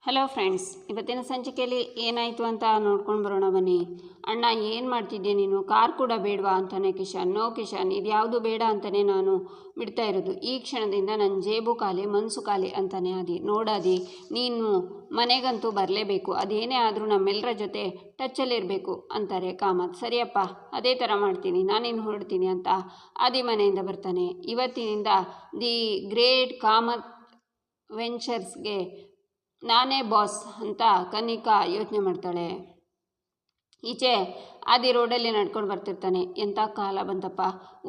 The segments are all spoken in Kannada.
ಹಲೋ ಫ್ರೆಂಡ್ಸ್, ಇವತ್ತಿನ ಸಂಚಿಕೆಯಲ್ಲಿ ಏನಾಯಿತು ಅಂತ ನೋಡ್ಕೊಂಡು ಬರೋಣ ಬನ್ನಿ. ಅಣ್ಣ ಏನು ಮಾಡ್ತಿದ್ದೆ ನೀನು? ಕಾರ್ ಕೂಡ ಬೇಡವಾ ಅಂತಾನೆ ಕಿಶನ್. ನೋ ಕಿಶನ್, ಇದು ಯಾವುದು ಬೇಡ ಅಂತಲೇ ನಾನು ಬಿಡ್ತಾ ಇರೋದು. ಈ ಕ್ಷಣದಿಂದ ನನ್ನ ಜೇಬು ಖಾಲಿ ಮನಸ್ಸು ಖಾಲಿ ಅಂತಾನೆ ನೋಡಾದಿ, ನೀನು ಮನೆಗಂತೂ ಬರಲೇಬೇಕು. ಅದೇನೇ ಆದರೂ ನಮ್ಮೆಲ್ಲರ ಜೊತೆ ಟಚ್ಚಲ್ಲಿರಬೇಕು ಅಂತಾರೆ ಕಾಮತ್. ಸರಿಯಪ್ಪ, ಅದೇ ಥರ ಮಾಡ್ತೀನಿ, ನಾನಿನ್ನು ಹೊರಡ್ತೀನಿ ಅಂತ ಆದಿ ಮನೆಯಿಂದ ಬರ್ತಾನೆ. ಇವತ್ತಿನಿಂದ ದಿ ಗ್ರೇಟ್ ಕಾಮತ್ ವೆಂಚರ್ಸ್ಗೆ ನಾನೇ ಬಾಸ್ ಅಂತ ಕನಿಕಾ ಯೋಚನೆ ಮಾಡ್ತಾಳೆ. ಈಚೆ ಆದಿ ರೋಡಲ್ಲಿ ನಡ್ಕೊಂಡು ಬರ್ತಿರ್ತಾನೆ. ಎಂಥ ಕಾಲ ಬಂತಪ್ಪ,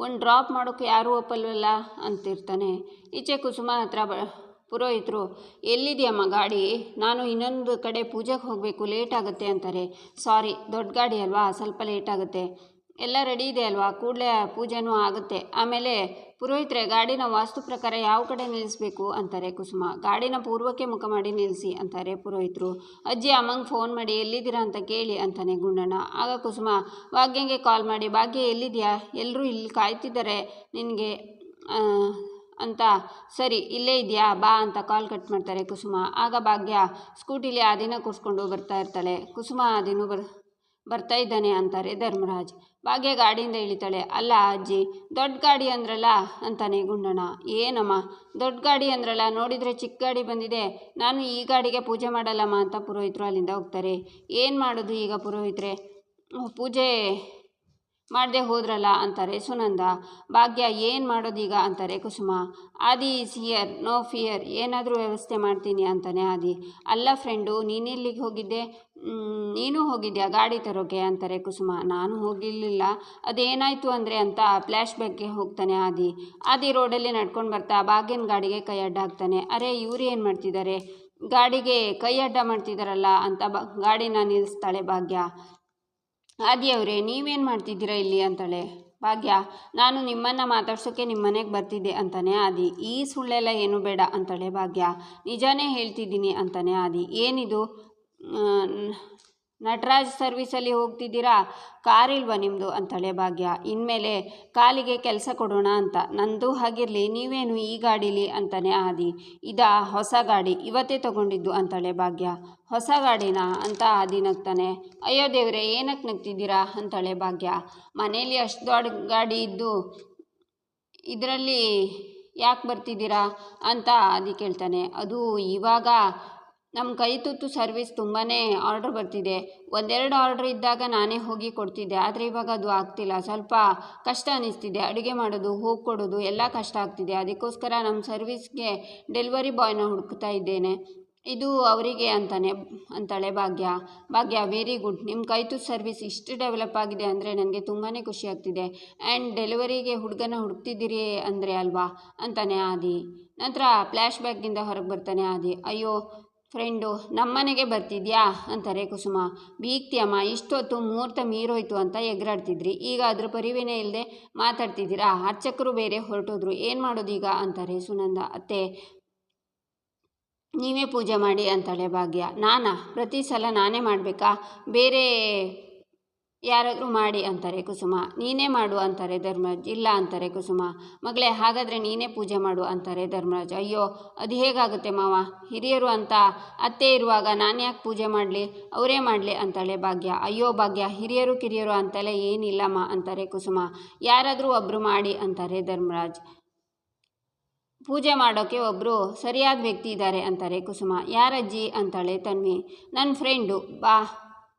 ಒಂದು ಡ್ರಾಪ್ ಮಾಡೋಕ್ಕೆ ಯಾರೂ ಒಪ್ಪಲ್ವಲ್ಲ ಅಂತಿರ್ತಾನೆ. ಈಚೆ ಕುಸುಮ ಹತ್ರ ಪುರೋಹಿತರು, ಎಲ್ಲಿದೆಯಮ್ಮ ಗಾಡಿ? ನಾನು ಇನ್ನೊಂದು ಕಡೆ ಪೂಜೆಗೆ ಹೋಗಬೇಕು, ಲೇಟ್ ಆಗುತ್ತೆ ಅಂತಾರೆ. ಸಾರಿ, ದೊಡ್ಡ ಗಾಡಿ ಅಲ್ವಾ, ಸ್ವಲ್ಪ ಲೇಟ್ ಆಗುತ್ತೆ. ಎಲ್ಲ ರೆಡಿ ಇದೆ ಅಲ್ವಾ, ಕೂಡಲೇ ಪೂಜೆನೂ ಆಗುತ್ತೆ. ಆಮೇಲೆ ಪುರೋಹಿತರೆ, ಗಾಡಿನ ವಾಸ್ತು ಪ್ರಕಾರ ಯಾವ ಕಡೆ ನಿಲ್ಲಿಸಬೇಕು ಅಂತಾರೆ ಕುಸುಮ. ಗಾಡಿನ ಪೂರ್ವಕ್ಕೆ ಮುಖ ಮಾಡಿ ನಿಲ್ಲಿಸಿ ಅಂತಾರೆ ಪುರೋಹಿತರು. ಅಜ್ಜಿ ಅಮ್ಮಂಗೆ ಫೋನ್ ಮಾಡಿ ಎಲ್ಲಿದ್ದೀರಾ ಅಂತ ಕೇಳಿ ಅಂತಾನೆ ಗುಂಡಣ್ಣ. ಆಗ ಕುಸುಮ ಭಾಗ್ಯಂಗೆ ಕಾಲ್ ಮಾಡಿ, ಭಾಗ್ಯ ಎಲ್ಲಿದೆಯಾ? ಎಲ್ಲರೂ ಇಲ್ಲಿ ಕಾಯ್ತಿದ್ದಾರೆ ನಿನಗೆ ಅಂತ. ಸರಿ, ಇಲ್ಲೇ ಇದೆಯಾ, ಬಾ ಅಂತ ಕಾಲ್ ಕಟ್ ಮಾಡ್ತಾರೆ ಕುಸುಮ. ಆಗ ಭಾಗ್ಯ ಸ್ಕೂಟಿಲಿ ಆದಿನ ಕೂರಿಸ್ಕೊಂಡು ಬರ್ತಾ ಇರ್ತಾಳೆ. ಕುಸುಮ ಆದಿನೂ ಬರ್ತಾ ಇದ್ದಾನೆ ಅಂತಾರೆ ಧರ್ಮರಾಜ್. ಭಾಗ್ಯ ಗಾಡಿಯಿಂದ ಇಳಿತಾಳೆ. ಅಲ್ಲ ಅಜ್ಜಿ, ದೊಡ್ಡ ಗಾಡಿ ಅಂದ್ರಲ್ಲ ಅಂತಾನೆ ಗುಂಡಣ್ಣ. ಏನಮ್ಮ ದೊಡ್ಡ ಗಾಡಿ ಅಂದ್ರಲ್ಲ, ನೋಡಿದರೆ ಚಿಕ್ಕ ಗಾಡಿ ಬಂದಿದೆ. ನಾನು ಈ ಗಾಡಿಗೆ ಪೂಜೆ ಮಾಡಲ್ಲಮ್ಮ ಅಂತ ಪುರೋಹಿತರು ಅಲ್ಲಿಂದ ಹೋಗ್ತಾರೆ. ಏನು ಮಾಡೋದು ಈಗ ಪುರೋಹಿತರೆ, ಪೂಜೆ ಮಾಡದೆ ಹೋದ್ರಲ್ಲ ಅಂತಾರೆ ಸುನಂದ. ಭಾಗ್ಯ ಏನು ಮಾಡೋದೀಗ ಅಂತಾರೆ ಕುಸುಮ. ಆದಿ ಈಸ್ ಹಿಯರ್, ನೋ ಫಿಯರ್, ಏನಾದರೂ ವ್ಯವಸ್ಥೆ ಮಾಡ್ತೀನಿ ಅಂತಾನೆ ಆದಿ. ಅಲ್ಲ ಫ್ರೆಂಡು, ನೀನೆಲ್ಲಿಗೆ ಹೋಗಿದ್ದೆ? ನೀನು ಹೋಗಿದ್ಯಾ ಗಾಡಿ ತರೋಕೆ ಅಂತಾರೆ ಕುಸುಮ. ನಾನು ಹೋಗಿರಲಿಲ್ಲ, ಅದೇನಾಯಿತು ಅಂದರೆ ಅಂತ ಫ್ಲ್ಯಾಶ್ ಬ್ಯಾಕ್ಗೆ ಹೋಗ್ತಾನೆ ಆದಿ. ಆದಿ ರೋಡಲ್ಲಿ ನಡ್ಕೊಂಡು ಬರ್ತಾ ಭಾಗ್ಯನ ಗಾಡಿಗೆ ಕೈ ಅಡ್ಡ ಹಾಕ್ತಾನೆ. ಅರೆ, ಇವ್ರು ಏನು ಮಾಡ್ತಿದ್ದಾರೆ? ಗಾಡಿಗೆ ಕೈ ಅಡ್ಡ ಮಾಡ್ತಿದ್ದಾರಲ್ಲ ಅಂತ ಗಾಡಿನ ನಿಲ್ಲಿಸ್ತಾಳೆ ಭಾಗ್ಯ. ಆದಿಯವರೇ, ನೀವೇನು ಮಾಡ್ತಿದ್ದೀರಾ ಇಲ್ಲಿ ಅಂತಾಳೆ ಭಾಗ್ಯ. ನಾನು ನಿಮ್ಮನ್ನು ಮಾತಾಡ್ಸೋಕ್ಕೆ ನಿಮ್ಮ ಮನೆಗೆ ಬರ್ತಿದ್ದೆ ಅಂತಾನೆ ಆದಿ. ಈ ಸುಳ್ಳೆಲ್ಲ ಏನು ಬೇಡ ಅಂತಾಳೆ ಭಾಗ್ಯ. ನಿಜಾನೇ ಹೇಳ್ತಿದ್ದೀನಿ ಅಂತಾನೆ ಆದಿ. ಏನಿದು, ನಟರಾಜ್ ಸರ್ವಿಸಲ್ಲಿ ಹೋಗ್ತಿದ್ದೀರಾ? ಕಾರಿಲ್ವಾ ನಿಮ್ಮದು ಅಂತಾಳೆ ಭಾಗ್ಯ. ಇನ್ಮೇಲೆ ಕಾಲಿಗೆ ಕೆಲಸ ಕೊಡೋಣ ಅಂತ. ನಂದು ಹಾಗಿರಲಿ, ನೀವೇನು ಈ ಗಾಡೀಲಿ ಅಂತಾನೆ ಆದಿ. ಇದಾ ಹೊಸ ಗಾಡಿ, ಇವತ್ತೇ ತಗೊಂಡಿದ್ದು ಅಂತಾಳೆ ಭಾಗ್ಯ. ಹೊಸ ಗಾಡಿನಾ ಅಂತ ಆದಿ ನಗ್ತಾನೆ. ಅಯ್ಯೋ ದೇವ್ರೆ, ಏನಕ್ಕೆ ನಗ್ತಿದ್ದೀರಾ ಅಂತಾಳೆ ಭಾಗ್ಯ. ಮನೇಲಿ ಅಷ್ಟು ದೊಡ್ಡ ಗಾಡಿ ಇದ್ದು ಇದರಲ್ಲಿ ಯಾಕೆ ಬರ್ತಿದ್ದೀರಾ ಅಂತ ಆದಿ ಕೇಳ್ತಾನೆ. ಅದು ಇವಾಗ ನಮ್ಮ ಕೈ ತುತ್ತು ಸರ್ವಿಸ್ ತುಂಬಾ ಆರ್ಡ್ರ್ ಬರ್ತಿದೆ. ಒಂದೆರಡು ಆರ್ಡ್ರ್ ಇದ್ದಾಗ ನಾನೇ ಹೋಗಿ ಕೊಡ್ತಿದ್ದೆ, ಆದರೆ ಇವಾಗ ಅದು ಆಗ್ತಿಲ್ಲ. ಸ್ವಲ್ಪ ಕಷ್ಟ ಅನ್ನಿಸ್ತಿದೆ, ಅಡುಗೆ ಮಾಡೋದು, ಹೋಗಿ ಕೊಡೋದು ಎಲ್ಲ ಕಷ್ಟ ಆಗ್ತಿದೆ. ಅದಕ್ಕೋಸ್ಕರ ನಮ್ಮ ಸರ್ವಿಸ್ಗೆ ಡೆಲಿವರಿ ಬಾಯ್ನ ಹುಡುಕ್ತಾ ಇದ್ದೇನೆ. ಇದು ಅವರಿಗೆ ಅಂತಾಳೆ ಭಾಗ್ಯ. ಭಾಗ್ಯ, ವೆರಿ ಗುಡ್, ನಿಮ್ಮ ಕೈ ತುತ್ತು ಸರ್ವಿಸ್ ಇಷ್ಟು ಡೆವಲಪ್ ಆಗಿದೆ ಅಂದರೆ ನನಗೆ ತುಂಬಾ ಖುಷಿ ಆಗ್ತಿದೆ. ಆ್ಯಂಡ್ ಡೆಲಿವರಿಗೆ ಹುಡುಗನ ಹುಡುಕ್ತಿದ್ದೀರಿ ಅಂದರೆ ಅಲ್ವಾ ಅಂತಾನೆ ಆದಿ. ನಂತರ ಫ್ಲ್ಯಾಶ್ ಬ್ಯಾಕ್ಗಿಂದ ಹೊರಗೆ ಬರ್ತಾನೆ ಆದಿ. ಅಯ್ಯೋ ಫ್ರೆಂಡು, ನಮ್ಮನೆಗೆ ಬರ್ತಿದ್ಯಾ ಅಂತಾರೆ ಕುಸುಮ. ಬೀಗ್ತಿಯಮ್ಮ, ಇಷ್ಟೊತ್ತು ಮುಹೂರ್ತ ಮೀರೋಯ್ತು ಅಂತ ಎಗರಾಡ್ತಿದ್ರಿ, ಈಗ ಅದ್ರ ಪರಿವೇನೇ ಇಲ್ಲದೆ ಮಾತಾಡ್ತಿದ್ದೀರಾ? ಅರ್ಚಕರು ಬೇರೆ ಹೊರಟೋದ್ರು, ಏನು ಮಾಡೋದೀಗ ಅಂತಾರೆ ಸುನಂದ. ಅತ್ತೆ, ನೀವೇ ಪೂಜೆ ಮಾಡಿ ಅಂತಾಳೆ ಭಾಗ್ಯ. ನಾನಾ? ಪ್ರತಿ ಸಲ ನಾನೇ ಮಾಡಬೇಕಾ? ಬೇರೆ ಯಾರಾದರೂ ಮಾಡಿ ಅಂತಾರೆ ಕುಸುಮ. ನೀನೇ ಮಾಡು ಅಂತಾರೆ ಧರ್ಮರಾಜ್. ಇಲ್ಲ ಅಂತಾರೆ ಕುಸುಮ. ಮಗಳೇ, ಹಾಗಾದರೆ ನೀನೇ ಪೂಜೆ ಮಾಡು ಅಂತಾರೆ ಧರ್ಮರಾಜ್. ಅಯ್ಯೋ, ಅದು ಹೇಗಾಗುತ್ತೆ ಮಾವ? ಹಿರಿಯರು ಅಂತ ಅತ್ತೆ ಇರುವಾಗ ನಾನು ಯಾಕೆ ಪೂಜೆ ಮಾಡಲಿ? ಅವರೇ ಮಾಡಲಿ ಅಂತಾಳೆ ಭಾಗ್ಯ. ಅಯ್ಯೋ ಭಾಗ್ಯ, ಹಿರಿಯರು ಕಿರಿಯರು ಅಂತೆಲ್ಲ ಏನಿಲ್ಲಮ್ಮ ಅಂತಾರೆ ಕುಸುಮ. ಯಾರಾದರೂ ಒಬ್ಬರು ಮಾಡಿ ಅಂತಾರೆ ಧರ್ಮರಾಜ್. ಪೂಜೆ ಮಾಡೋಕ್ಕೆ ಒಬ್ಬರು ಸರಿಯಾದ ವ್ಯಕ್ತಿ ಇದ್ದಾರೆ ಅಂತಾರೆ ಕುಸುಮ. ಯಾರಜ್ಜಿ ಅಂತಾಳೆ ತನ್ವಿ. ನನ್ನ ಫ್ರೆಂಡು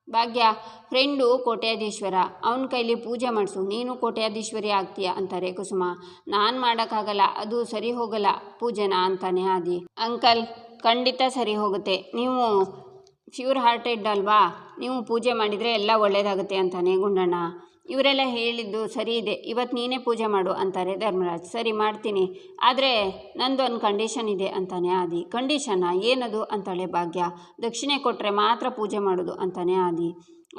ಭಾಗ್ಯ ಫ್ರೆಂಡು ಕೋಟ್ಯಾಧೀಶ್ವರ, ಅವನ ಕೈಲಿ ಪೂಜೆ ಮಾಡಿಸು, ನೀನು ಕೋಟ್ಯಾಧೀಶ್ವರಿ ಆಗ್ತೀಯ ಅಂತಾರೆ ಕುಸುಮ. ನಾನು ಮಾಡೋಕ್ಕಾಗಲ್ಲ, ಅದು ಸರಿ ಹೋಗಲ್ಲ ಪೂಜೆನ ಅಂತಾನೆ ಆದಿ. ಅಂಕಲ್, ಖಂಡಿತ ಸರಿ ಹೋಗುತ್ತೆ, ನೀವು ಪ್ಯೂರ್ ಹಾರ್ಟೆಡ್ ಅಲ್ವಾ, ನೀವು ಪೂಜೆ ಮಾಡಿದರೆ ಎಲ್ಲ ಒಳ್ಳೆಯದಾಗುತ್ತೆ ಅಂತಾನೆ ಗುಂಡಣ್ಣ. ಇವರೆಲ್ಲ ಹೇಳಿದ್ದು ಸರಿ ಇದೆ, ಇವತ್ತು ನೀನೇ ಪೂಜೆ ಮಾಡು ಅಂತಾರೆ ಧರ್ಮರಾಜ್. ಸರಿ, ಮಾಡ್ತೀನಿ, ಆದರೆ ನಂದೊಂದು ಕಂಡೀಷನ್ ಇದೆ ಅಂತಾನೆ ಆದಿ. ಕಂಡೀಷನಾ? ಏನದು ಅಂತಾಳೆ ಭಾಗ್ಯ. ದಕ್ಷಿಣೆ ಕೊಟ್ಟರೆ ಮಾತ್ರ ಪೂಜೆ ಮಾಡೋದು ಅಂತಾನೆ ಆದಿ.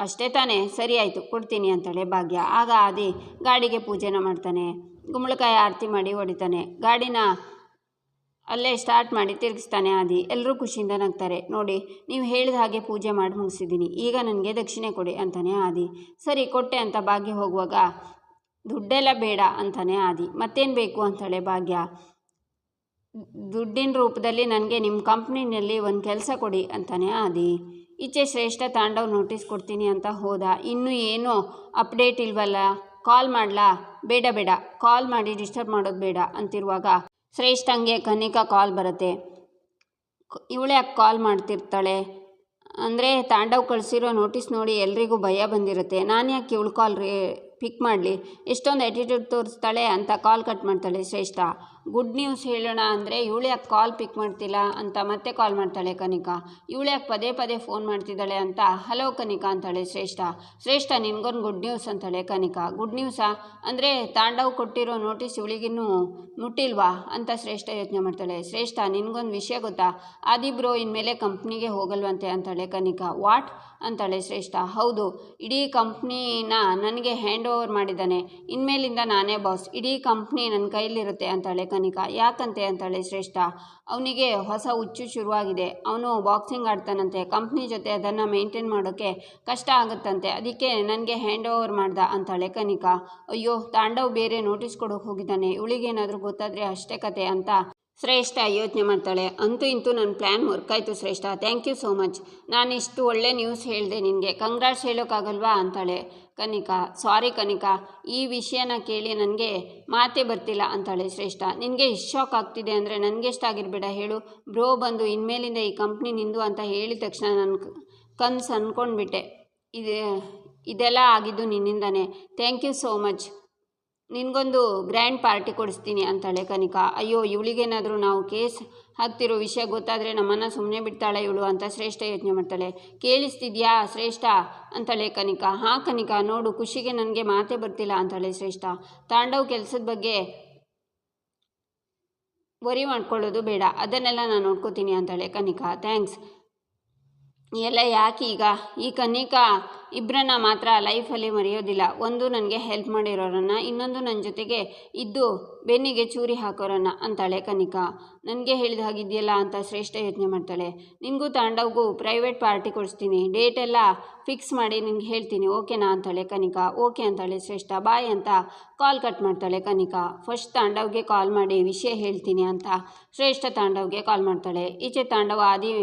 ಅಷ್ಟೇ ತಾನೇ? ಸರಿ ಆಯಿತು, ಕೊಡ್ತೀನಿ ಅಂತಾಳೆ ಭಾಗ್ಯ. ಆಗ ಆದಿ ಗಾಡಿಗೆ ಪೂಜೆನ ಮಾಡ್ತಾನೆ. ಗುಂಬಳಕಾಯಿ ಆರತಿ ಮಾಡಿ ಹೊಡಿತಾನೆ. ಗಾಡಿನ ಅಲ್ಲೇ ಸ್ಟಾರ್ಟ್ ಮಾಡಿ ತಿರುಗಿಸ್ತಾನೆ ಆದಿ. ಎಲ್ಲರೂ ಖುಷಿಯಿಂದ ನಗ್ತಾರೆ. ನೋಡಿ, ನೀವು ಹೇಳಿದ ಹಾಗೆ ಪೂಜೆ ಮಾಡಿ ಮುಗಿಸಿದ್ದೀನಿ, ಈಗ ನನಗೆ ದಕ್ಷಿಣೆ ಕೊಡಿ ಅಂತಾನೆ ಆದಿ. ಸರಿ, ಕೊಟ್ಟೆ ಅಂತ ಭಾಗ್ಯ ಹೋಗುವಾಗ, ದುಡ್ಡೆಲ್ಲ ಬೇಡ ಅಂತಾನೆ ಆದಿ. ಮತ್ತೇನು ಬೇಕು ಅಂತಾಳೆ ಭಾಗ್ಯ. ದುಡ್ಡಿನ ರೂಪದಲ್ಲಿ ನನಗೆ ನಿಮ್ಮ ಕಂಪ್ನಿನಲ್ಲಿ ಒಂದು ಕೆಲಸ ಕೊಡಿ ಅಂತಾನೆ ಆದಿ. ಈಚೆ ಶ್ರೇಷ್ಠ ತಾಂಡವ್ ನೋಟಿಸ್ ಕೊಡ್ತೀನಿ ಅಂತ ಹೋದ. ಇನ್ನೂ ಏನೋ ಅಪ್ಡೇಟ್ ಇಲ್ವಲ್ಲ, ಕಾಲ್ ಮಾಡಲಾ? ಬೇಡ ಬೇಡ, ಕಾಲ್ ಮಾಡಿ ಡಿಸ್ಟರ್ಬ್ ಮಾಡೋದು ಬೇಡ ಅಂತಿರುವಾಗ ಶ್ರೇಷ್ಠಂಗೆ ಕನಿಕಾ ಕಾಲ್ ಬರುತ್ತೆ. ಇವಳು ಯಾಕೆ ಕಾಲ್ ಮಾಡ್ತಿರ್ತಾಳೆ ಅಂದರೆ ತಾಂಡವ್ ಕಳಿಸಿರೋ ನೋಟಿಸ್ ನೋಡಿ ಎಲ್ರಿಗೂ ಭಯ ಬಂದಿರುತ್ತೆ. ನಾನು ಯಾಕೆ ಇವಳು ಕಾಲ್ ಪಿಕ್ ಮಾಡಲಿ, ಎಷ್ಟೊಂದು ಆ್ಯಟಿಟ್ಯೂಡ್ ತೋರಿಸ್ತಾಳೆ ಅಂತ ಕಾಲ್ ಕಟ್ ಮಾಡ್ತಾಳೆ ಶ್ರೇಷ್ಠ. ಗುಡ್ ನ್ಯೂಸ್ ಹೇಳೋಣ ಅಂದರೆ ಇವಳು ಯಾಕೆ ಕಾಲ್ ಪಿಕ್ ಮಾಡ್ತಿಲ್ಲ ಅಂತ ಮತ್ತೆ ಕಾಲ್ ಮಾಡ್ತಾಳೆ ಕನಿಕಾ. ಇವಳು ಯಾಕೆ ಪದೇ ಪದೇ ಫೋನ್ ಮಾಡ್ತಿದ್ದಾಳೆ ಅಂತ ಹಲೋ ಕನಿಕಾ ಅಂತಾಳೆ ಶ್ರೇಷ್ಠ. ಶ್ರೇಷ್ಠ ನಿನ್ಗೊಂದು ಗುಡ್ ನ್ಯೂಸ್ ಅಂತಾಳೆ ಕನಿಕಾ. ಗುಡ್ ನ್ಯೂಸಾ ಅಂದರೆ ತಾಂಡವ್ ಕೊಟ್ಟಿರೋ ನೋಟಿಸ್ ಇವಳಿಗಿನ್ನೂ ಮುಟ್ಟಿಲ್ವಾ ಅಂತ ಶ್ರೇಷ್ಠ ಯೋಚನೆ ಮಾಡ್ತಾಳೆ. ಶ್ರೇಷ್ಠ ನಿನ್ಗೊಂದು ವಿಷಯ ಗೊತ್ತಾ, ಆದಿಬ್ರೋ ಇನ್ಮೇಲೆ ಕಂಪ್ನಿಗೆ ಹೋಗಲ್ವಂತೆ ಅಂತಾಳೆ ಕನಿಕಾ. ವಾಟ್ ಅಂತಾಳೆ ಶ್ರೇಷ್ಠ. ಹೌದು, ಇಡೀ ಕಂಪ್ನಿನ ನನಗೆ ಹ್ಯಾಂಡ್ ಓವರ್ ಮಾಡಿದ್ದಾನೆ, ಇನ್ಮೇಲಿಂದ ನಾನೇ ಬಾಸ್, ಇಡೀ ಕಂಪ್ನಿ ನನ್ನ ಕೈಲಿರುತ್ತೆ ಅಂತಾಳೆ ಕನಿಕಾ. ಯಾಕಂತೆ ಅಂತಾಳೆ ಶ್ರೇಷ್ಠ. ಅವನಿಗೆ ಹೊಸ ಹುಚ್ಚು ಶುರುವಾಗಿದೆ, ಅವನು ಬಾಕ್ಸಿಂಗ್ ಆಡ್ತಾನಂತೆ, ಕಂಪ್ನಿ ಜೊತೆ ಅದನ್ನು ಮೇಂಟೈನ್ ಮಾಡೋಕ್ಕೆ ಕಷ್ಟ ಆಗುತ್ತಂತೆ, ಅದಕ್ಕೆ ನನಗೆ ಹ್ಯಾಂಡ್ ಓವರ್ ಮಾಡ್ದ ಅಂತಾಳೆ ಕನಿಕಾ. ಅಯ್ಯೋ, ತಾಂಡವ್ ಬೇರೆ ನೋಟಿಸ್ ಕೊಡೋಕೆ ಹೋಗಿದ್ದಾನೆ, ಇವಳಿಗೇನಾದರೂ ಗೊತ್ತಾದರೆ ಅಷ್ಟೇ ಕತೆ ಅಂತ ಶ್ರೇಷ್ಠ ಯೋಚನೆ ಮಾಡ್ತಾಳೆ. ಅಂತೂ ಇಂತೂ ನನ್ನ ಪ್ಲ್ಯಾನ್ ವರ್ಕ್ ಆಯಿತು ಶ್ರೇಷ್ಠ, ಥ್ಯಾಂಕ್ ಯು ಸೋ ಮಚ್. ನಾನಿಷ್ಟು ಒಳ್ಳೆ ನ್ಯೂಸ್ ಹೇಳಿದೆ ನಿನಗೆ, ಕಂಗ್ರಾಟ್ಸ್ ಹೇಳೋಕ್ಕಾಗಲ್ವಾ ಅಂತಾಳೆ ಕನಿಕಾ. ಸಾರಿ ಕನಿಕಾ, ಈ ವಿಷಯನ ಕೇಳಿ ನನಗೆ ಮಾತೇ ಬರ್ತಿಲ್ಲ ಅಂತಾಳೆ ಶ್ರೇಷ್ಠ. ನಿನಗೆ ಇಷ್ಟು ಶಾಕ್ ಆಗ್ತಿದೆ ಅಂದರೆ ನನಗೆಷ್ಟಾಗಿರ್ಬೇಡ ಹೇಳು. ಬ್ರೋ ಬಂದು ಇನ್ಮೇಲಿಂದ ಈ ಕಂಪ್ನಿ ನಿಂದು ಅಂತ ಹೇಳಿದ ತಕ್ಷಣ ನನ್ನ ಕನಸು ಅಂದ್ಕೊಂಡ್ಬಿಟ್ಟೆ. ಇದೆಲ್ಲ ಆಗಿದ್ದು ನಿನ್ನಿಂದಾನೆ, ಥ್ಯಾಂಕ್ ಯು ಸೋ ಮಚ್. ನಿನಗೊಂದು ಗ್ರ್ಯಾಂಡ್ ಪಾರ್ಟಿ ಕೊಡಿಸ್ತೀನಿ ಅಂತಾಳೆ ಕನಿಕಾ. ಅಯ್ಯೋ, ಇವಳಿಗೇನಾದರೂ ನಾವು ಕೇಸ್ ಹಾಕ್ತಿರೋ ವಿಷಯ ಗೊತ್ತಾದರೆ ನಮ್ಮನ್ನು ಸುಮ್ಮನೆ ಬಿಡ್ತಾಳೆ ಇವಳು ಅಂತ ಶ್ರೇಷ್ಠ ಯೋಚನೆ ಮಾಡ್ತಾಳೆ. ಕೇಳಿಸ್ತಿದ್ಯಾ ಶ್ರೇಷ್ಠ ಅಂತಾಳೆ ಕನಿಕಾ. ಹಾಂ ಕನಿಕಾ, ನೋಡು ಖುಷಿಗೆ ನನಗೆ ಮಾತೇ ಬರ್ತಿಲ್ಲ ಅಂತಾಳೆ ಶ್ರೇಷ್ಠ. ತಾಂಡವ್ ಕೆಲಸದ ಬಗ್ಗೆ ವರಿ ಮಾಡ್ಕೊಳ್ಳೋದು ಬೇಡ, ಅದನ್ನೆಲ್ಲ ನಾನು ನೋಡ್ಕೋತೀನಿ ಅಂತಾಳೆ ಕನಿಕಾ. ಥ್ಯಾಂಕ್ಸ್. ಎಲ್ಲ ಯಾಕೆ ಈಗ ಈ ಕನಿಕಾ ಇಬ್ಬರನ್ನ ಮಾತ್ರ ಲೈಫಲ್ಲಿ ಮರೆಯೋದಿಲ್ಲ. ಒಂದು ನನಗೆ ಹೆಲ್ಪ್ ಮಾಡಿರೋರನ್ನು, ಇನ್ನೊಂದು ನನ್ನ ಜೊತೆಗೆ ಇದ್ದು ಬೆನ್ನಿಗೆ ಚೂರಿ ಹಾಕೋರನ್ನು ಅಂತಾಳೆ ಕನಿಕಾ. ನನಗೆ ಹೇಳಿದ ಹಾಗಿದೆಯಲ್ಲ ಅಂತ ಶ್ರೇಷ್ಠ ಯೋಚನೆ ಮಾಡ್ತಾಳೆ. ನಿನಗೂ ತಾಂಡವ್ಗೂ ಪ್ರೈವೇಟ್ ಪಾರ್ಟಿ ಕೊಡಿಸ್ತೀನಿ, ಡೇಟ್ ಎಲ್ಲ ಫಿಕ್ಸ್ ಮಾಡಿ ನಿನ್ಗೆ ಹೇಳ್ತೀನಿ, ಓಕೆನಾ ಅಂತಾಳೆ ಕನಿಕಾ. ಓಕೆ ಅಂತಾಳೆ ಶ್ರೇಷ್ಠ. ಬಾಯ್ ಅಂತ ಕಾಲ್ ಕಟ್ ಮಾಡ್ತಾಳೆ ಕನಿಕಾ. ಫಸ್ಟ್ ತಾಂಡವ್ಗೆ ಕಾಲ್ ಮಾಡಿ ವಿಷಯ ಹೇಳ್ತೀನಿ ಅಂತ ಶ್ರೇಷ್ಠ ತಾಂಡವ್ಗೆ ಕಾಲ್ ಮಾಡ್ತಾಳೆ. ಈಚೆ ತಾಂಡವ ಆದಿ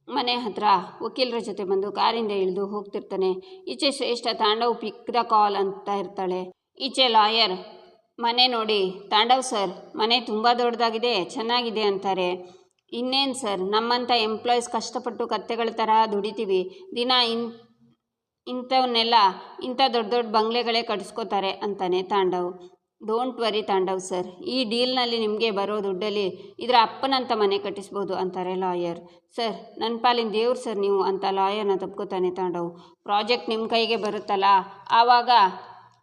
ಮನೆ ಹತ್ರ ವಕೀಲರ ಜೊತೆ ಬಂದು ಕಾರಿಂದ ಇಳಿದು ಹೋಗ್ತಿರ್ತಾನೆ. ಈಚೆ ಶ್ರೇಷ್ಠ ತಾಂಡವ್ ಪಿಕ್ ದ ಕಾಲ್ ಅಂತ ಇರ್ತಾಳೆ. ಈಚೆ ಲಾಯರ್ ಮನೆ ನೋಡಿ, ತಾಂಡವ್ ಸರ್ ಮನೆ ತುಂಬ ದೊಡ್ಡದಾಗಿದೆ, ಚೆನ್ನಾಗಿದೆ ಅಂತಾರೆ. ಇನ್ನೇನು ಸರ್, ನಮ್ಮಂಥ ಎಂಪ್ಲಾಯೀಸ್ ಕಷ್ಟಪಟ್ಟು ಕತ್ತೆಗಳ ಥರ ದುಡಿತೀವಿ, ದಿನ ಇಂಥವನ್ನೆಲ್ಲ ಇಂಥ ದೊಡ್ಡ ದೊಡ್ಡ ಬಂಗ್ಲೆಗಳೇ ಕಟ್ಟಿಸ್ಕೋತಾರೆ ಅಂತಾನೆ Tandav. Don't worry Tandav sir, ಈ ಡೀಲ್ನಲ್ಲಿ ನಿಮಗೆ ಬರೋ ದುಡ್ಡಲ್ಲಿ ಇದರ ಅಪ್ಪನಂತ ಮನೆ ಕಟ್ಟಿಸ್ಬೋದು ಅಂತಾರೆ ಲಾಯರ್. ಸರ್, ನನ್ನ ಪಾಲಿನ ದೇವ್ರು ಸರ್ ನೀವು ಅಂತ ಲಾಯರ್ನ ತಪ್ಕೋತಾನೆ ತಾಂಡವ್. ಪ್ರಾಜೆಕ್ಟ್ ನಿಮ್ಮ ಕೈಗೆ ಬರುತ್ತಲ್ಲ, ಆವಾಗ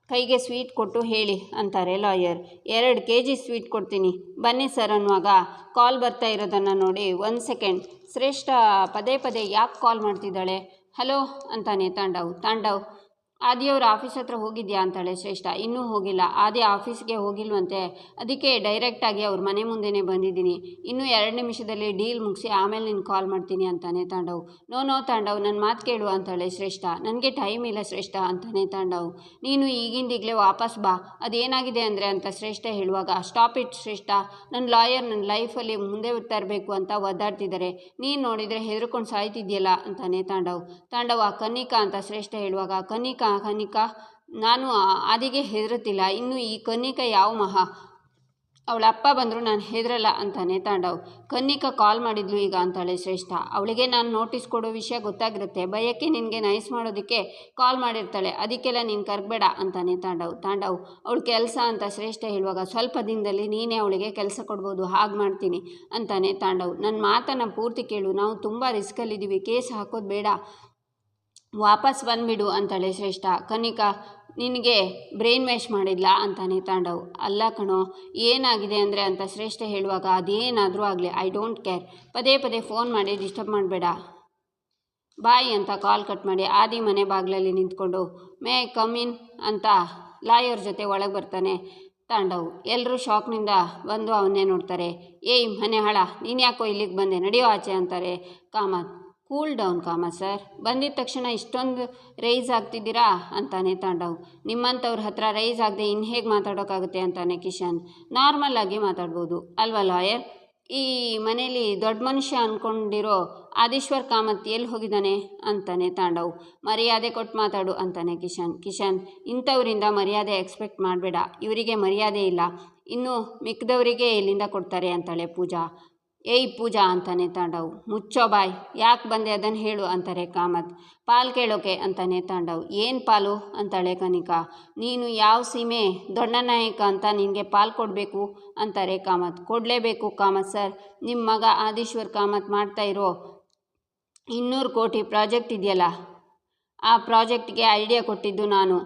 ಕೈಗೆ ಸ್ವೀಟ್ ಕೊಟ್ಟು ಹೇಳಿ ಅಂತಾರೆ ಲಾಯರ್. 2 kg ಸ್ವೀಟ್ ಕೊಡ್ತೀನಿ ಬನ್ನಿ ಸರ್ ಅನ್ನುವಾಗ ಕಾಲ್ ಬರ್ತಾ ಇರೋದನ್ನು ನೋಡಿ 1 ಸೆಕೆಂಡ್, ಶ್ರೇಷ್ಠ ಪದೇ ಪದೇ ಯಾಕೆ ಕಾಲ್ ಮಾಡ್ತಿದ್ದಾಳೆ, ಹಲೋ ಅಂತಾನೆ ತಾಂಡವ್ ಆದಿಯವ್ರ ಆಫೀಸ್ ಹತ್ರ ಹೋಗಿದ್ಯಾ ಅಂತಾಳೆ ಶ್ರೇಷ್ಠ. ಇನ್ನೂ ಹೋಗಿಲ್ಲ, ಆದಿ ಆಫೀಸ್ಗೆ ಹೋಗಿಲ್ವಂತೆ, ಅದಕ್ಕೆ ಡೈರೆಕ್ಟಾಗಿ ಅವ್ರ ಮನೆ ಮುಂದೆನೇ ಬಂದಿದ್ದೀನಿ, ಇನ್ನೂ 2 ನಿಮಿಷದಲ್ಲಿ ಡೀಲ್ ಮುಗಿಸಿ ಆಮೇಲೆ ನಿನ್ನ ಕಾಲ್ ಮಾಡ್ತೀನಿ ಅಂತಾನೆ ತಾಂಡವ್. ನೋ ತಾಂಡವ್, ನನ್ನ ಮಾತು ಕೇಳು ಅಂತಾಳೆ ಶ್ರೇಷ್ಠ. ನನಗೆ ಟೈಮ್ ಇಲ್ಲ ಶ್ರೇಷ್ಠ ಅಂತಾನೆ ತಾಂಡವ್. ನೀನು ಈಗಿಂದೀಗಲೇ ವಾಪಸ್ ಬಾ, ಅದೇನಾಗಿದೆ ಅಂದರೆ ಅಂತ ಶ್ರೇಷ್ಠ ಹೇಳುವಾಗ, ಸ್ಟಾಪ್ ಇಟ್ ಶ್ರೇಷ್ಠ, ನನ್ನ ಲಾಯರ್ ನನ್ನ ಲೈಫಲ್ಲಿ ಮುಂದೆ ತರಬೇಕು ಅಂತ ಒದ್ದಾಡ್ತಿದ್ದಾರೆ, ನೀನು ನೋಡಿದರೆ ಹೆದರ್ಕೊಂಡು ಸಾಯ್ತಿದ್ಯಲ್ಲ ಅಂತಾನೆ ತಾಂಡವ ಕನಿಕಾ ಅಂತ ಶ್ರೇಷ್ಠ ಹೇಳುವಾಗ, ಕನಿಕಾ ನಾನು ಆದಿಗೆ ಹೆದರುತ್ತಿಲ್ಲ, ಇನ್ನು ಈ ಕನಿಕಾ ಯಾವ ಮಹಾ, ಅವಳ ಅಪ್ಪ ಬಂದರೂ ನಾನು ಹೆದರಲ್ಲ ಅಂತಾನೆ ತಾಂಡವ್. ಕನಿಕಾ ಕಾಲ್ ಮಾಡಿದ್ಲು ಈಗ ಅಂತಾಳೆ ಶ್ರೇಷ್ಠ. ಅವಳಿಗೆ ನಾನು ನೋಟಿಸ್ ಕೊಡೋ ವಿಷಯ ಗೊತ್ತಾಗಿರುತ್ತೆ, ಭಯಕ್ಕೆ ನಿನಗೆ ನೈಸ್ ಮಾಡೋದಕ್ಕೆ ಕಾಲ್ ಮಾಡಿರ್ತಾಳೆ, ಅದಕ್ಕೆಲ್ಲ ನೀನು ಕರ್ಗಬೇಡ ಅಂತಾನೆ ತಾಂಡವ್ ಅವಳ ಕೆಲಸ ಅಂತ ಶ್ರೇಷ್ಠ ಹೇಳುವಾಗ, ಸ್ವಲ್ಪ ದಿನದಲ್ಲಿ ನೀನೇ ಅವಳಿಗೆ ಕೆಲಸ ಕೊಡ್ಬೋದು, ಹಾಗೆ ಮಾಡ್ತೀನಿ ಅಂತಾನೆ ತಾಂಡವ್. ನನ್ನ ಮಾತನ್ನು ಪೂರ್ತಿ ಕೇಳು, ನಾವು ತುಂಬ ರಿಸ್ಕಲ್ಲಿದ್ದೀವಿ, ಕೇಸ್ ಹಾಕೋದು ಬೇಡ, ವಾಪಸ್ ಬಂದುಬಿಡು ಅಂತಾಳೆ ಶ್ರೇಷ್ಠ. ಕನಿಕಾ ನಿನಗೆ ಬ್ರೈನ್ ಮ್ಯಾಶ್ ಮಾಡಿದ್ಲಾ ಅಂತಾನೆ ತಾಂಡವ್. ಅಲ್ಲ ಕಣೋ, ಏನಾಗಿದೆ ಅಂದರೆ ಅಂತ ಶ್ರೇಷ್ಠ ಹೇಳುವಾಗ, ಅದೇನಾದರೂ ಆಗಲಿ ಐ ಡೋಂಟ್ ಕೇರ್, ಪದೇ ಪದೇ ಫೋನ್ ಮಾಡಿ ಡಿಸ್ಟರ್ಬ್ ಮಾಡಬೇಡ, ಬಾಯ್ ಅಂತ ಕಾಲ್ ಕಟ್ ಮಾಡಿ ಆದಿ ಮನೆ ಬಾಗಿಲಲ್ಲಿ ನಿಂತ್ಕೊಂಡು ಮೇ ಕಮ್ ಇನ್ ಅಂತ ಲಾಯರ್ ಜೊತೆ ಒಳಗೆ ಬರ್ತಾನೆ ತಾಂಡವ್. ಎಲ್ಲರೂ ಶಾಕ್ನಿಂದ ಬಂದು ಅವನ್ನೇ ನೋಡ್ತಾರೆ. ಏಯ್ ಮನೆ ಹಾಳ, ನೀನು ಯಾಕೋ ಇಲ್ಲಿಗೆ ಬಂದೆ, ನಡೆಯೋ ಆಚೆ ಅಂತಾರೆ Kamath. Cool down Kamath sir, ಬಂದಿದ್ದ ತಕ್ಷಣ ಇಷ್ಟೊಂದು ರೈಸ್ ಆಗ್ತಿದ್ದೀರಾ ಅಂತಾನೆ ತಾಂಡವ್. ನಿಮ್ಮಂಥವ್ರ ಹತ್ರ ರೈಸ್ ಆಗದೆ ಇನ್ನು ಹೇಗೆ ಮಾತಾಡೋಕ್ಕಾಗುತ್ತೆ ಅಂತಾನೆ ಕಿಶನ್. ನಾರ್ಮಲ್ ಆಗಿ ಮಾತಾಡ್ಬೋದು ಅಲ್ವಾ ಲಾಯರ್, ಈ ಮನೇಲಿ ದೊಡ್ಡ ಮನುಷ್ಯ ಅಂದ್ಕೊಂಡಿರೋ ಆದೀಶ್ವರ್ ಕಾಮತ್ ಎಲ್ಲಿ ಹೋಗಿದ್ದಾನೆ ಅಂತಾನೆ ತಾಂಡವ್. ಮರ್ಯಾದೆ ಕೊಟ್ಟು ಮಾತಾಡು ಅಂತಾನೆ ಕಿಶನ್ ಇಂಥವರಿಂದ ಮರ್ಯಾದೆ ಎಕ್ಸ್ಪೆಕ್ಟ್ ಮಾಡಬೇಡ, ಇವರಿಗೆ ಮರ್ಯಾದೆ ಇಲ್ಲ, ಇನ್ನು ಮಿಕ್ಕದವರಿಗೆ ಎಲ್ಲಿಂದ ಕೊಡ್ತಾರೆ ಅಂತಾಳೆ ಪೂಜಾ. ಏಯ್ ಪೂಜಾ ಅಂತಾನೆ ತಾಂಡವ್. ಮುಚ್ಚೋ ಬಾಯ್, ಯಾಕೆ ಬಂದೆ ಅದನ್ನು ಹೇಳು ಅಂತಾರೆ ಕಾಮತ್. ಪಾಲ್ ಕೇಳೋಕೆ ಅಂತಾನೆ ತಾಂಡವ್. ಏನು ಪಾಲು ಅಂತಾಳೆ ಕನಿಕಾ. ನೀನು ಯಾವ ಸೀಮೆ ದೊಡ್ಡ ನಾಯಕ ಅಂತ ನಿನಗೆ ಪಾಲ್ ಕೊಡಬೇಕು ಅಂತಾರೆ ಕಾಮತ್. ಕೊಡಲೇಬೇಕು ಕಾಮತ್ ಸರ್, ನಿಮ್ಮ ಮಗ ಆದೀಶ್ವರ್ ಕಾಮತ್ ಮಾಡ್ತಾ ಇರೋ 200 ಕೋಟಿ ಪ್ರಾಜೆಕ್ಟ್ ಇದೆಯಲ್ಲ, ಆ ಪ್ರಾಜೆಕ್ಟ್ಗೆ ಐಡಿಯಾ ಕೊಟ್ಟಿದ್ದು ನಾನು.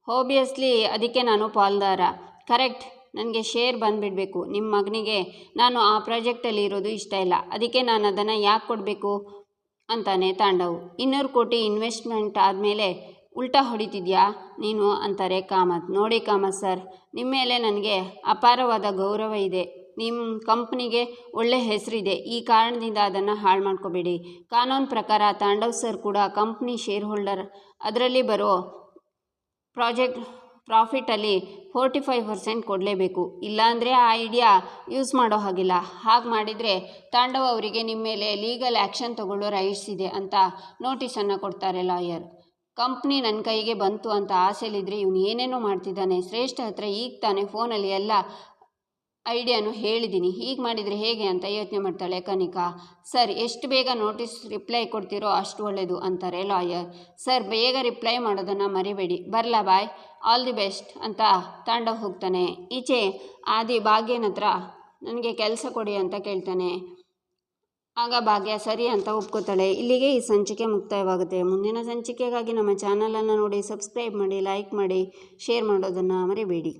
ಓಬಿಯಸ್ಲಿ ಅದಕ್ಕೆ ನಾನು ಪಾಲ್ದಾರ. ಕರೆಕ್ಟ್, ನನಗೆ ಶೇರ್ ಬಂದುಬಿಡಬೇಕು. ನಿಮ್ಮ ಮಗನಿಗೆ ನಾನು ಆ ಪ್ರಾಜೆಕ್ಟಲ್ಲಿ ಇರೋದು ಇಷ್ಟ ಇಲ್ಲ, ಅದಕ್ಕೆ ನಾನು ಅದನ್ನು ಯಾಕೆ ಕೊಡಬೇಕು ಅಂತಾನೆ ತಾಂಡವ್. 200 ಕೋಟಿ ಇನ್ವೆಸ್ಟ್ಮೆಂಟ್ ಆದಮೇಲೆ ಉಲ್ಟಾ ಹೊಡಿತಿದ್ಯಾ ನೀನು ಅಂತಾರೆ ಕಾಮತ್. ನೋಡಿ ಕಾಮತ್ ಸರ್, ನಿಮ್ಮ ಮೇಲೆ ನನಗೆ ಅಪಾರವಾದ ಗೌರವ ಇದೆ, ನಿಮ್ಮ ಕಂಪ್ನಿಗೆ ಒಳ್ಳೆ ಹೆಸರಿದೆ, ಈ ಕಾರಣದಿಂದ ಅದನ್ನು ಹಾಳು ಮಾಡ್ಕೋಬೇಡಿ. ಕಾನೂನು ಪ್ರಕಾರ ತಾಂಡವ್ ಸರ್ ಕೂಡ ಕಂಪ್ನಿ ಶೇರ್ ಹೋಲ್ಡರ್, ಅದರಲ್ಲಿ ಬರೋ ಪ್ರಾಫಿಟಲ್ಲಿ 45% ಕೊಡಲೇಬೇಕು, ಇಲ್ಲಾಂದರೆ ಆ ಐಡಿಯಾ ಯೂಸ್ ಮಾಡೋ ಹಾಗಿಲ್ಲ. ಹಾಗೆ ಮಾಡಿದರೆ ತಾಂಡವ್ ಅವರಿಗೆ ನಿಮ್ಮ ಮೇಲೆ ಲೀಗಲ್ ಆ್ಯಕ್ಷನ್ ತಗೊಳ್ಳೋ ರೈಟ್ಸ್ ಇದೆ ಅಂತ ನೋಟಿಸನ್ನು ಕೊಡ್ತಾರೆ ಲಾಯರ್. ಕಂಪ್ನಿ ನನ್ನ ಕೈಗೆ ಬಂತು ಅಂತ ಆಸೆಲಿದ್ರೆ ಇವನು ಏನೇನೋ ಮಾಡ್ತಿದ್ದಾನೆ. ಶ್ರೇಷ್ಠ ಹತ್ರ ಈಗ ತಾನೇ ಫೋನಲ್ಲಿ ಎಲ್ಲ ಐಡಿಯಾನು ಹೇಳಿದ್ದೀನಿ, ಹೀಗೆ ಮಾಡಿದರೆ ಹೇಗೆ ಅಂತ ಯೋಚನೆ ಮಾಡ್ತಾಳೆ ಕನಿಕಾ. ಸರ್, ಎಷ್ಟು ಬೇಗ ನೋಟಿಸ್ ರಿಪ್ಲೈ ಕೊಡ್ತೀರೋ ಅಷ್ಟು ಒಳ್ಳೆಯದು ಅಂತಾರೆ ಲಾಯರ್. ಸರ್, ಬೇಗ ರಿಪ್ಲೈ ಮಾಡೋದನ್ನು ಮರಿಬೇಡಿ. ಬರಲಾ ಬಾಯ್, ಆಲ್ ದಿ ಬೆಸ್ಟ್ ಅಂತ ತಾಂಡವ್ ಹೋಗ್ತಾನೆ. ಈಚೆ ಆದಿ ಭಾಗ್ಯನ ಹತ್ರ ನನಗೆ ಕೆಲಸ ಕೊಡಿ ಅಂತ ಕೇಳ್ತಾನೆ. ಆಗ ಭಾಗ್ಯ ಸರಿ ಅಂತ ಒಪ್ಕೋತಾಳೆ. ಇಲ್ಲಿಗೆ ಈ ಸಂಚಿಕೆ ಮುಕ್ತಾಯವಾಗುತ್ತೆ. ಮುಂದಿನ ಸಂಚಿಕೆಗಾಗಿ ನಮ್ಮ ಚಾನಲನ್ನು ನೋಡಿ, ಸಬ್ಸ್ಕ್ರೈಬ್ ಮಾಡಿ, ಲೈಕ್ ಮಾಡಿ, ಶೇರ್ ಮಾಡೋದನ್ನು ಮರಿಬೇಡಿ.